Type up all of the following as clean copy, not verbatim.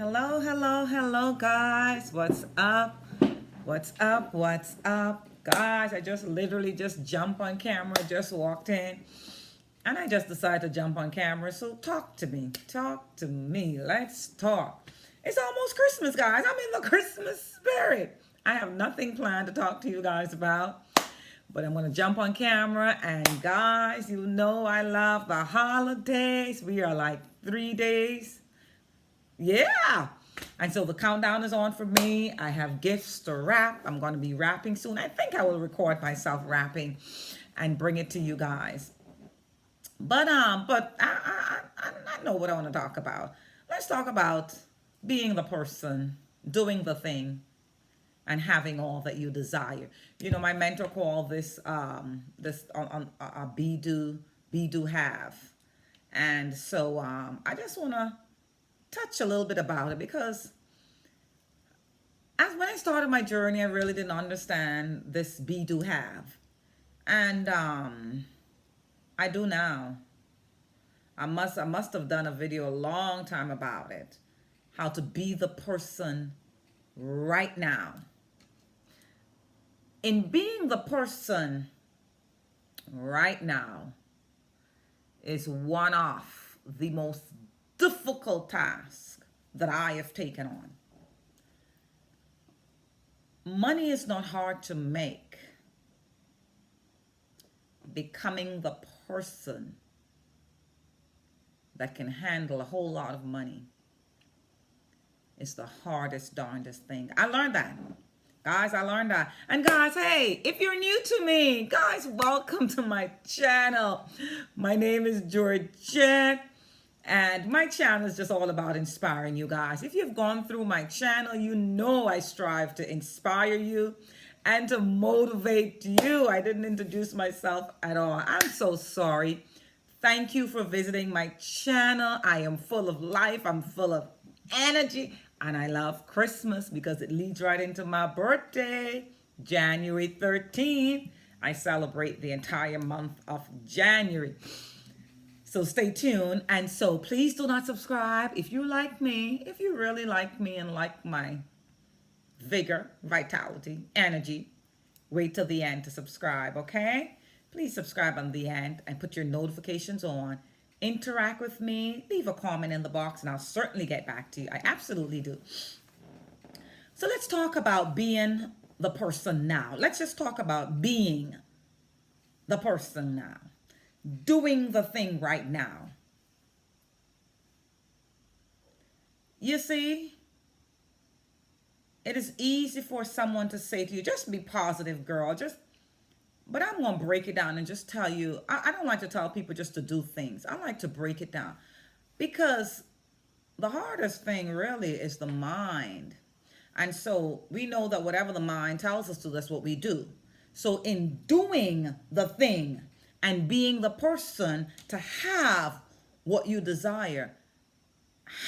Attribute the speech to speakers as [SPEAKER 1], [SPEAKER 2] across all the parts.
[SPEAKER 1] Hello, hello, hello, guys. What's up? What's up? What's up? Guys, I just literally just jumped on camera, just walked in, and I just decided to jump on camera. So talk to me. Talk to me. Let's talk. It's almost Christmas, guys. I'm in the Christmas spirit. I have nothing planned to talk to you guys about. But I'm going to jump on camera. And guys, you know I love the holidays. We are like 3 days. Yeah. And so the countdown is on for me. I have gifts to wrap. I'm going to be wrapping soon. I think I will record myself wrapping and bring it to you guys. But I know what I want to talk about. Let's talk about being the person, doing the thing, and having all that you desire. You know, my mentor called this this on be do have, and so I just want to touch a little bit about it because as when I started my journey, I really didn't understand this be do have, and I do now. I must have done a video a long time about it, how to be the person right now. In being the person right now is one of the most difficult tasks that I have taken on. Money is not hard to make. Becoming the person that can handle a whole lot of money is the hardest, darndest thing. I learned that. Guys, I learned that. And guys, hey, if you're new to me, guys, welcome to my channel. My name is Georgette. And my channel is just all about inspiring you guys. If you've gone through my channel, you know I strive to inspire you and to motivate you. I didn't introduce myself at all. I'm so sorry. Thank you for visiting my channel. I am full of life. I'm full of energy. And I love Christmas because it leads right into my birthday, January 13th. I celebrate the entire month of January. So stay tuned. And so please do not subscribe if you like me, if you really like me and like my vigor, vitality, energy. Wait till the end to subscribe, okay? Please subscribe on the end and put your notifications on. Interact with me. Leave a comment in the box and I'll certainly get back to you. I absolutely do. So let's talk about being the person now. Let's just talk about being the person now. Doing the thing right now. You see, it is easy for someone to say to you, just be positive, girl. But I'm going to break it down and just tell you, I don't like to tell people just to do things. I like to break it down because the hardest thing really is the mind. And so we know that whatever the mind tells us to, that's what we do. So in doing the thing, and being the person to have what you desire,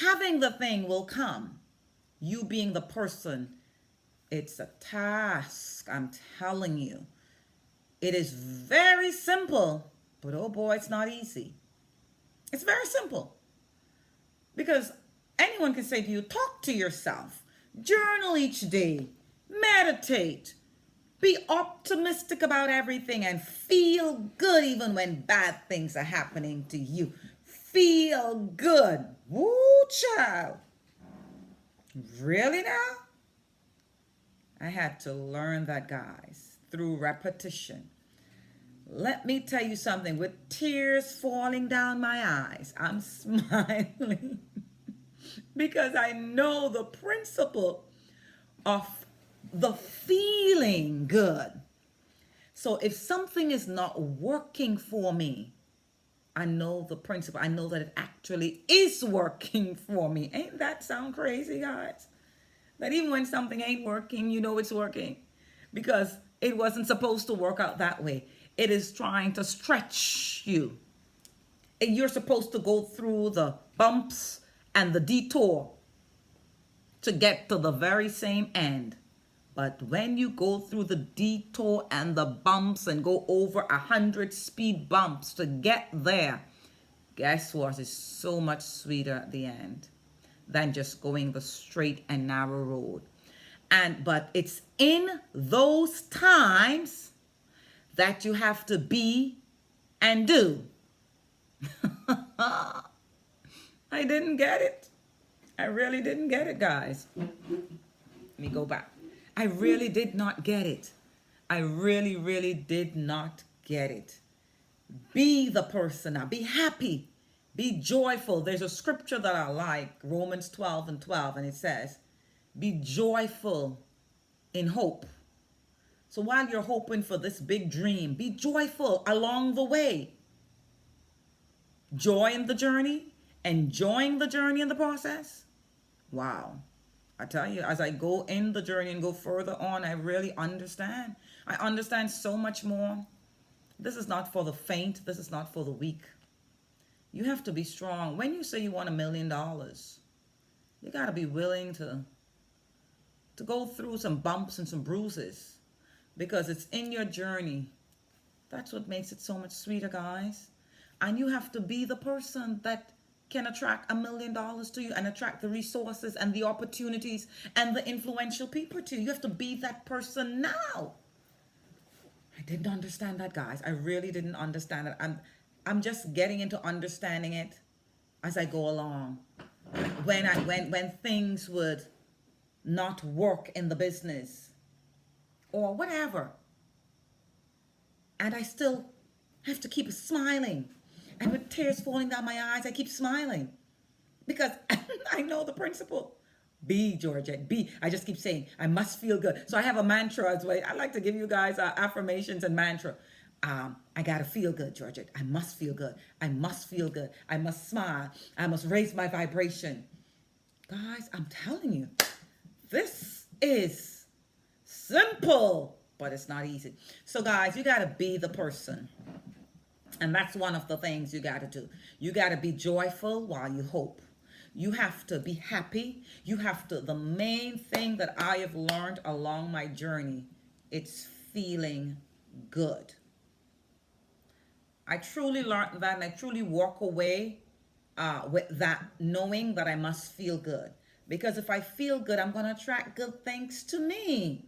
[SPEAKER 1] having the thing will come. You being the person, it's a task, I'm telling you. It is very simple, but oh boy, it's not easy. It's very simple. Because anyone can say to you, talk to yourself, journal each day, meditate, be optimistic about everything and feel good even when bad things are happening to you. Feel good. Woo, child. Really now? I had to learn that, guys, through repetition. Let me tell you something. With tears falling down my eyes, I'm smiling because I know the principle of the feeling good. So if something is not working for me, I know the principle. I know that it actually is working for me. Ain't that sound crazy, guys? That even when something ain't working, you know it's working because it wasn't supposed to work out that way. It is trying to stretch you. And you're supposed to go through the bumps and the detour to get to the very same end. But when you go through the detour and the bumps and go over 100 speed bumps to get there, guess what? It's so much sweeter at the end. than just going the straight and narrow road. But it's in those times that you have to be and do. I didn't get it. I really didn't get it, guys. Let me go back. I really did not get it. I really, really did not get it. Be the person now. Be happy. Be joyful. There's a scripture that I like, Romans 12:12, and it says, be joyful in hope. So while you're hoping for this big dream, be joyful along the way. Joy in the journey, enjoying the journey in the process. Wow. I tell you, as I go in the journey and go further on, I really understand. I understand so much more. This is not for the faint. This is not for the weak. You have to be strong. When you say you want $1 million, you got to be willing to go through some bumps and some bruises, because it's in your journey. That's what makes it so much sweeter, guys. And you have to be the person that can attract $1 million to you and attract the resources and the opportunities and the influential people to you. You have to be that person now. I didn't understand that, guys. I really didn't understand it. I'm just getting into understanding it as I go along. When things would not work in the business or whatever, and I still have to keep smiling. And with tears falling down my eyes, I keep smiling because I know the principle. Be, Georgette, be. I just keep saying, I must feel good. So I have a mantra as well. I like to give you guys affirmations and mantra. I got to feel good, Georgette. I must feel good. I must feel good. I must smile. I must raise my vibration. Guys, I'm telling you, this is simple, but it's not easy. So guys, you got to be the person. And that's one of the things you got to do. You got to be joyful while you hope. You have to be happy. You have to, the main thing that I have learned along my journey, it's feeling good. I truly learned that, and I truly walk away with that, knowing that I must feel good. Because if I feel good, I'm going to attract good things to me.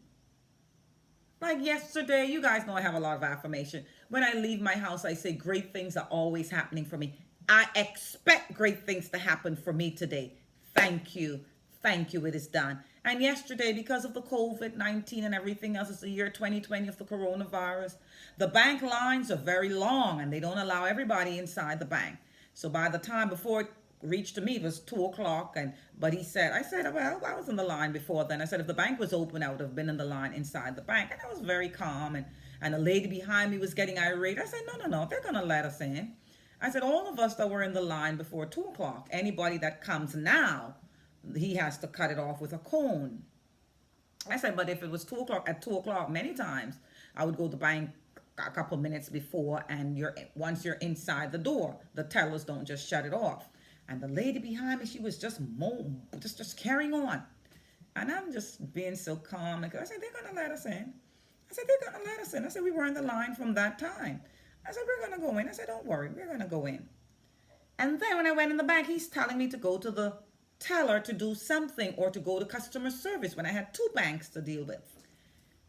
[SPEAKER 1] Like yesterday, you guys know I have a lot of affirmation. When I leave my house, I say great things are always happening for me. I expect great things to happen for me today. Thank you. Thank you. It is done. And yesterday, because of the COVID-19 and everything else, it's the year 2020 of the coronavirus. The bank lines are very long and they don't allow everybody inside the bank. So by the time before it reached me, it was 2:00. But I said, well, I was in the line before then. I said, if the bank was open, I would have been in the line inside the bank. And I was very calm. And a lady behind me was getting irate. I said, no, they're going to let us in. I said, all of us that were in the line before 2:00, anybody that comes now, he has to cut it off with a cone. I said, but if it was 2:00, at 2:00, many times I would go to the bank a couple minutes before, and once you're inside the door, the tellers don't just shut it off. And the lady behind me, she was just carrying on. And I'm just being so calm. I said, they're going to let us in. I said, they're going to let us in. I said, we were in the line from that time. I said, we're going to go in. I said, don't worry, we're going to go in. And then when I went in the bank, he's telling me to go to the teller to do something or to go to customer service when I had 2 banks to deal with.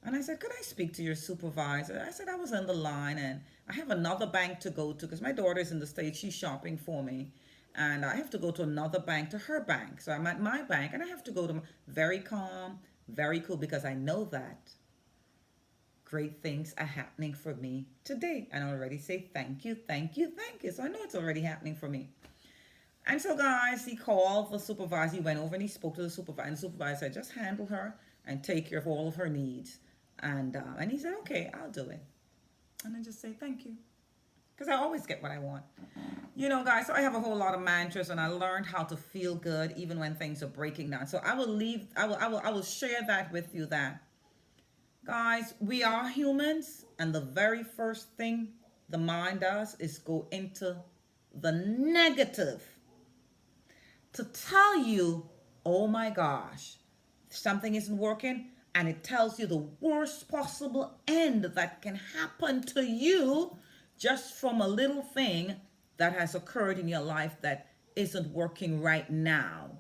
[SPEAKER 1] And I said, could I speak to your supervisor? I said, I was in the line and I have another bank to go to because my daughter's in the States. She's shopping for me. And I have to go to another bank, to her bank. So I'm at my bank and I have to go to very calm, very cool, because I know that great things are happening for me today. And I already say thank you, thank you, thank you. So I know it's already happening for me. And so, guys, he called the supervisor. He went over and he spoke to the supervisor. And the supervisor said, just handle her and take care of all of her needs. And he said, okay, I'll do it. And I just say thank you. Because I always get what I want. You know, guys, so I have a whole lot of mantras, and I learned how to feel good even when things are breaking down. So I will share that with you, that, guys, we are humans, and the very first thing the mind does is go into the negative to tell you, oh my gosh, something isn't working, and it tells you the worst possible end that can happen to you just from a little thing that has occurred in your life that isn't working right now.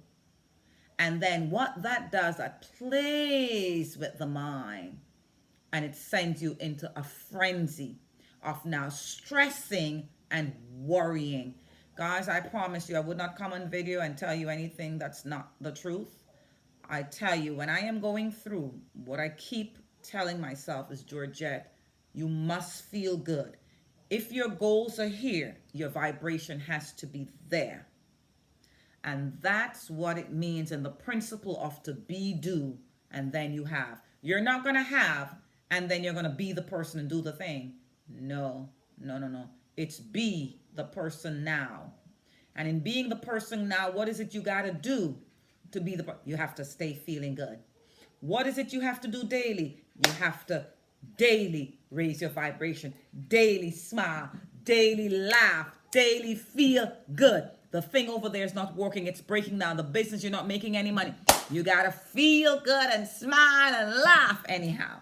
[SPEAKER 1] And then what that does, that plays with the mind, and it sends you into a frenzy of now stressing and worrying. Guys, I promise you, I would not come on video and tell you anything that's not the truth. I tell you, when I am going through, what I keep telling myself is, Georgette, you must feel good. If your goals are here, your vibration has to be there. And that's what it means in the principle of to be, do, and then you have. You're not going to have, and then you're going to be the person and do the thing. No, no, no, no. It's be the person now. And in being the person now, what is it you got to do to be the person? You have to stay feeling good. What is it you have to do daily? You have to daily raise your vibration, daily smile, daily laugh, daily feel good. The thing over there is not working. It's breaking down. The business, you're not making any money. You got to feel good and smile and laugh anyhow.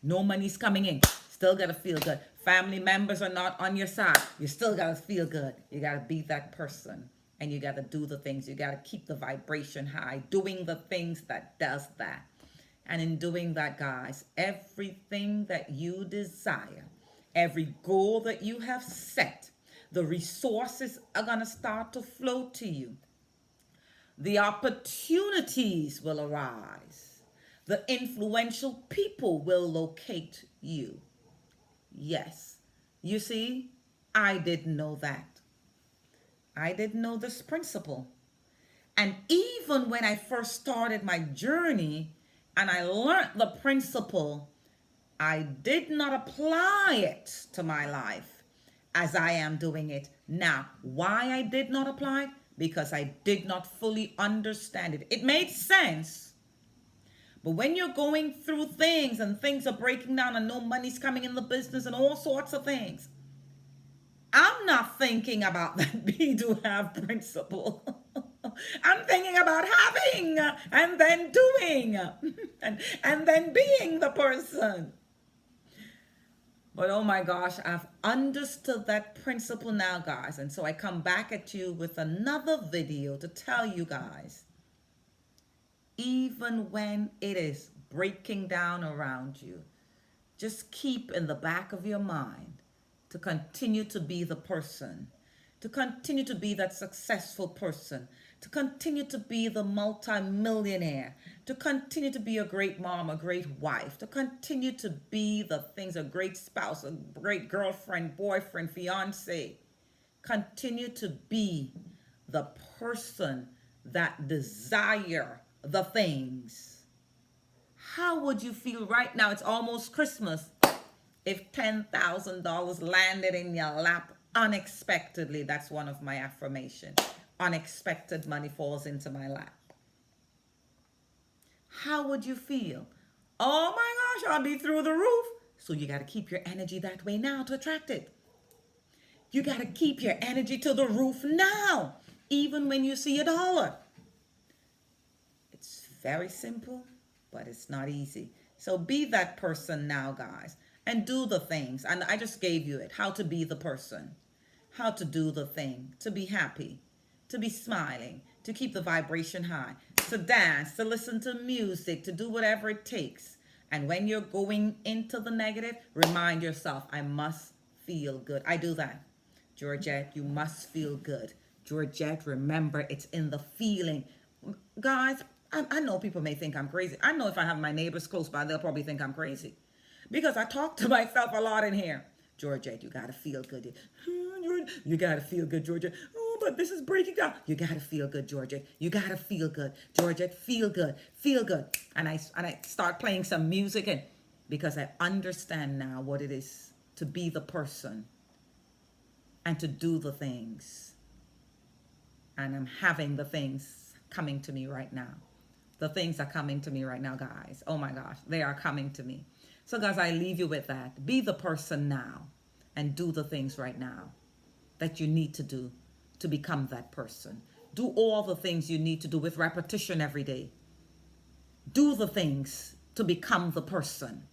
[SPEAKER 1] No money's coming in. Still got to feel good. Family members are not on your side. You still got to feel good. You got to be that person. And you got to do the things. You got to keep the vibration high. Doing the things that does that. And in doing that, guys, everything that you desire, every goal that you have set, the resources are going to start to flow to you. The opportunities will arise. The influential people will locate you. Yes. You see, I didn't know that. I didn't know this principle. And even when I first started my journey and I learned the principle, I did not apply it to my life as I am doing it now. Why I did not apply it? Because I did not fully understand it. It made sense. But when you're going through things and things are breaking down and no money's coming in the business and all sorts of things, I'm not thinking about that be, do, have principle. I'm thinking about having and then doing and then being the person. But oh my gosh, I've understood that principle now, guys. And so I come back at you with another video to tell you guys, even when it is breaking down around you, just keep in the back of your mind to continue to be the person, to continue to be that successful person, to continue to be the multimillionaire, to continue to be a great mom, a great wife, to continue to be the things, a great spouse, a great girlfriend, boyfriend, fiance. Continue to be the person that desire the things. How would you feel right now? It's almost Christmas. If $10,000 landed in your lap unexpectedly, that's one of my affirmations. Unexpected money falls into my lap. How would you feel? Oh my gosh, I'll be through the roof. So you got to keep your energy that way now to attract it. You got to keep your energy to the roof now, even when you see $1. It's very simple, but it's not easy. So be that person now, guys, and do the things. And I just gave you it, how to be the person, how to do the thing, to be happy, to be smiling, to keep the vibration high, to dance, to listen to music, to do whatever it takes. And when you're going into the negative, remind yourself, I must feel good. I do that. Georgette, you must feel good. Georgette, remember, it's in the feeling. Guys, I know people may think I'm crazy. I know if I have my neighbors close by, they'll probably think I'm crazy. Because I talk to myself a lot in here. Georgette, you got to feel good. You got to feel good, Georgette. Oh, but this is breaking down. You got to feel good, Georgette. You got to feel good. Georgette, feel good. Feel good. And I start playing some music, and because I understand now what it is to be the person and to do the things. And I'm having the things coming to me right now. The things are coming to me right now, guys. Oh my gosh, they are coming to me. So guys, I leave you with that. Be the person now and do the things right now that you need to do to become that person. Do all the things you need to do with repetition every day. Do the things to become the person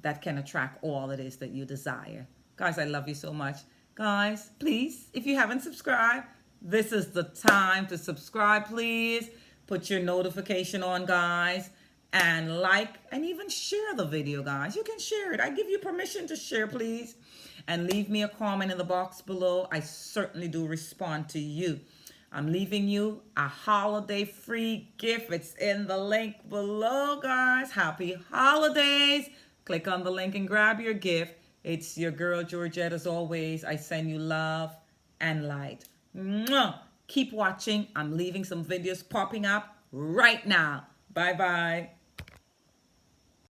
[SPEAKER 1] that can attract all it is that you desire. Guys, I love you so much. Guys, please, if you haven't subscribed, this is the time to subscribe, please. Put your notification on, guys, and like and even share the video, guys. You can share it. I give you permission to share, please. And leave me a comment in the box below. I certainly do respond to you. I'm leaving you a holiday free gift. It's in the link below, guys. Happy holidays. Click on the link and grab your gift. It's your girl, Georgette, as always. I send you love and light. Mwah! Keep watching. I'm leaving some videos popping up right now. Bye-bye.